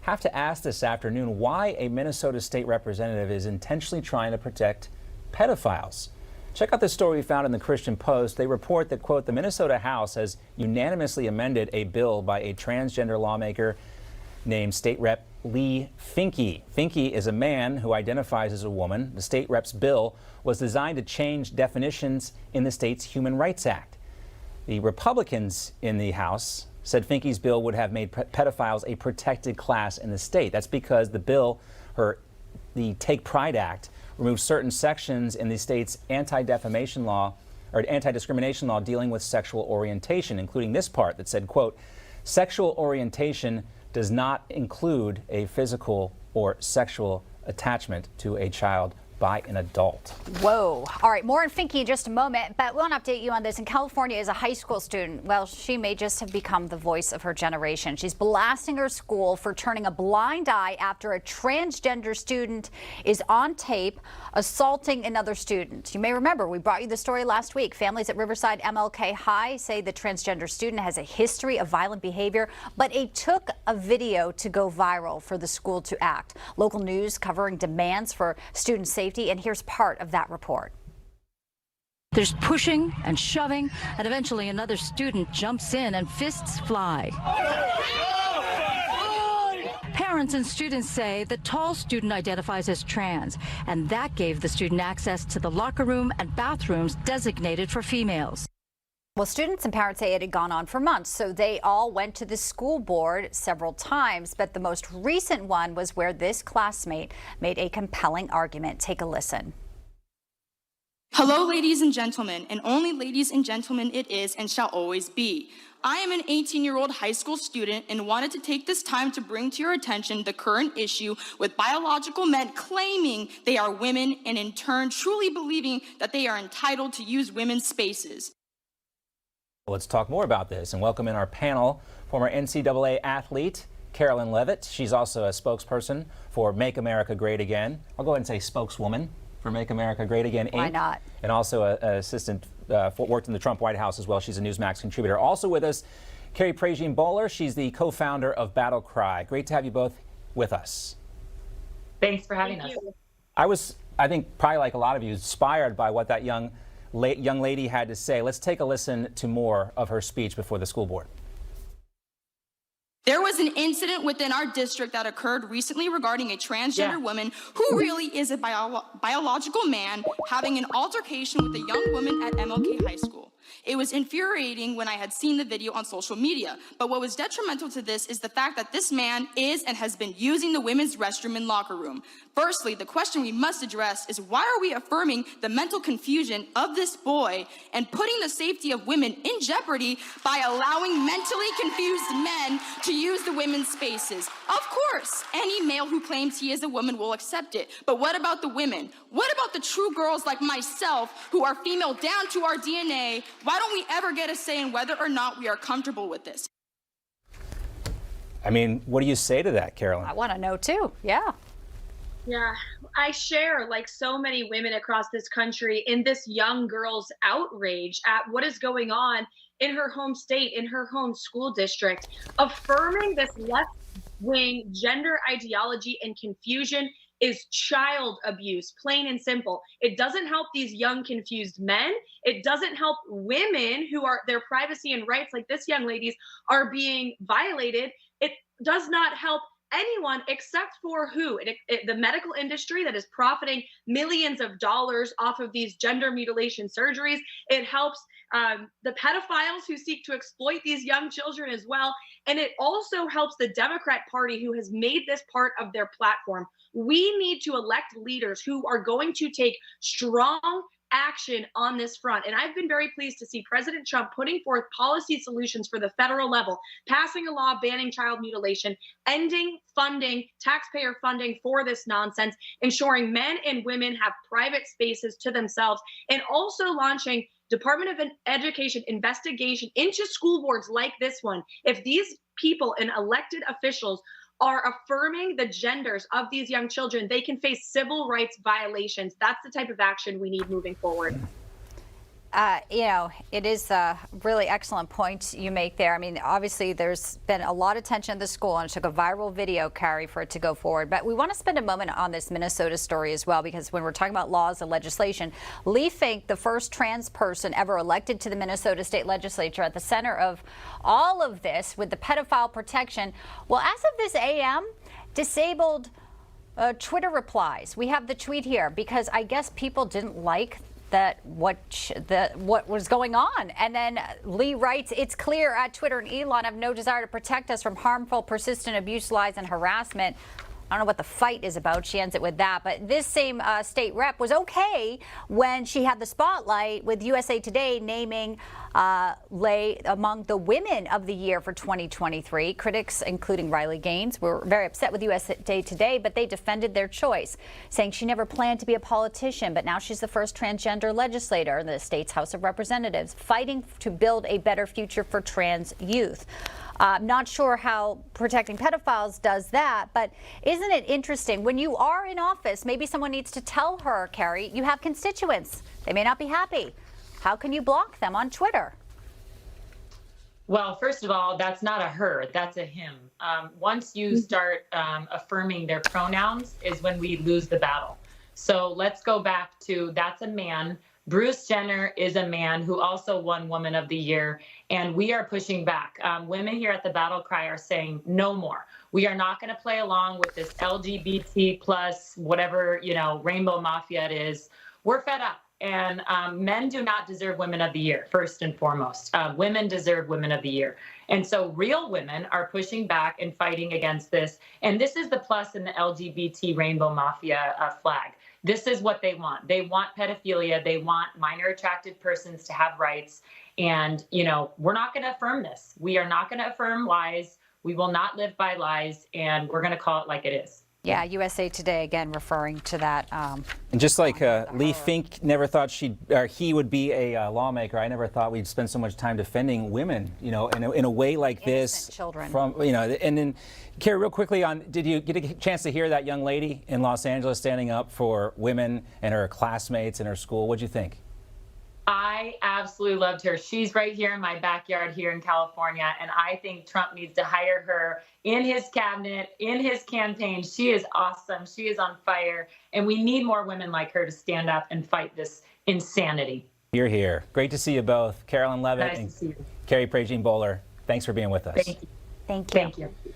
have to ask this afternoon why a Minnesota state representative is intentionally trying to protect pedophiles. Check out this story we found in the Christian Post. They report that, quote, the Minnesota House has unanimously amended a bill by a transgender lawmaker named State Rep Lee Finke. Finke is a man who identifies as a woman. The state rep's bill was designed to change definitions in the state's Human Rights Act. The Republicans in the House said Finke's bill would have made pedophiles a protected class in the state. That's because the bill, the Take Pride Act, removed certain sections in the state's anti-defamation law or anti-discrimination law dealing with sexual orientation, including this part that said, quote, sexual orientation does not include a physical or sexual attachment to a child by an adult. Whoa. All right, more on Finke in just a moment, but we'll update you on this. In California, as a high school student, well, she may just have become the voice of her generation. She's blasting her school for turning a blind eye after a transgender student is on tape assaulting another student. You may remember we brought you the story last week. Families at Riverside MLK High say the transgender student has a history of violent behavior, but it took a video to go viral for the school to act. Local news covering demands for student safety. And here's part of that report. There's pushing and shoving, and eventually another student jumps in and fists fly. Parents and students say the tall student identifies as trans, and that gave the student access to the locker room and bathrooms designated for females. Well, students and parents say it had gone on for months, so they all went to the school board several times. But the most recent one was where this classmate made a compelling argument. Take a listen. Hello, ladies and gentlemen, and only ladies and gentlemen it is and shall always be. I am an 18-year-old high school student and wanted to take this time to bring to your attention the current issue with biological men claiming they are women and in turn truly believing that they are entitled to use women's spaces. Let's talk more about this and welcome in our panel, former NCAA athlete Karoline Leavitt. She's also a spokesperson for Make America Great Again. I'll go ahead and say spokeswoman for Make America Great Again, Inc. Why not? And also an assistant, worked in the Trump White House as well. She's a Newsmax contributor. Also with us, Carrie Prejean Boller. She's the co-founder of Battle Cry. Great to have you both with us. Thanks for having us. I think probably like a lot of you, inspired by what that young lady had to say. Let's take a listen to more of her speech before the school board. There was an incident within our district that occurred recently regarding a transgender woman who really is a biological man having an altercation with a young woman at MLK High School. It was infuriating when I had seen the video on social media, but what was detrimental to this is the fact that this man is and has been using the women's restroom and locker room. Firstly, the question we must address is why are we affirming the mental confusion of this boy and putting the safety of women in jeopardy by allowing mentally confused men to use the women's spaces? Of course, any male who claims he is a woman will accept it, but what about the women? What about the true girls like myself who are female down to our DNA? Why don't we ever get a say in whether or not we are comfortable with this? I mean, what do you say to that, Karoline? I want to know too. Yeah. Yeah, I share, like so many women across this country, in this young girl's outrage at what is going on in her home state, in her home school district. Affirming this left-wing gender ideology and confusion is child abuse, plain and simple. It doesn't help these young confused men. It doesn't help women who are, their privacy and rights, like this young lady's, are being violated. It does not help anyone except for who? The medical industry that is profiting millions of dollars off of these gender mutilation surgeries. It helps the pedophiles who seek to exploit these young children as well. And it also helps the Democrat Party, who has made this part of their platform. We need to elect leaders who are going to take strong action on this front. And I've been very pleased to see President Trump putting forth policy solutions for the federal level, passing a law banning child mutilation, ending funding, taxpayer funding for this nonsense, ensuring men and women have private spaces to themselves, and also launching Department of Education investigation into school boards like this one. If these people and elected officials are affirming the genders of these young children, they can face civil rights violations. That's the type of action we need moving forward. You know, it is a really excellent point you make there. I mean, obviously, there's been a lot of tension at the school, and it took a viral video, Carrie, for it to go forward. But we want to spend a moment on this Minnesota story as well, because when we're talking about laws and legislation, Leavitt, the first trans person ever elected to the Minnesota State Legislature, at the center of all of this with the pedophile protection. Well, as of this AM, disabled Twitter replies. We have the tweet here because I guess people didn't like that what was going on. And then Lee writes, "It's clear at Twitter and Elon have no desire to protect us from harmful, persistent abuse, lies, and harassment." I don't know what the fight is about. She ends it with that. But this same state rep was okay when she had the spotlight with USA Today naming Lay among the Women of the Year for 2023. Critics, including Riley Gaines, were very upset with USA Today, but they defended their choice, saying she never planned to be a politician, but now she's the first transgender legislator in the state's House of Representatives, fighting to build a better future for trans youth. Not sure how protecting pedophiles does that, but isn't it interesting? When you are in office, maybe someone needs to tell her, Carrie, you have constituents. They may not be happy. How can you block them on Twitter? Well, first of all, that's not a her, that's a him. Once you start affirming their pronouns is when we lose the battle. So let's go back to, that's a man. Bruce Jenner is a man who also won Woman of the Year, and we are pushing back. Women here at the Battle Cry are saying no more. We are not going to play along with this LGBT plus whatever, rainbow mafia it is. We're fed up. And men do not deserve Women of the Year, first and foremost. Women deserve Women of the Year. And so real women are pushing back and fighting against this. And this is the plus in the LGBT rainbow mafia flag. This is what they want. They want pedophilia. They want minor attracted persons to have rights. And, we're not going to affirm this. We are not going to affirm lies. We will not live by lies. And we're going to call it like it is. Yeah, USA Today, again, referring to that. And just like Lee Fink never thought he would be a lawmaker, I never thought we'd spend so much time defending women, in a way like this. Children. And then, Carrie, real quickly did you get a chance to hear that young lady in Los Angeles standing up for women and her classmates in her school? What'd you think? I absolutely loved her. She's right here in my backyard here in California, and I think Trump needs to hire her in his cabinet, in his campaign. She is awesome. She is on fire, and we need more women like her to stand up and fight this insanity. You're here. Great to see you both. Karoline Leavitt and Carrie Prejean Boller. Thanks for being with us. Thank you. Thank you. Thank you.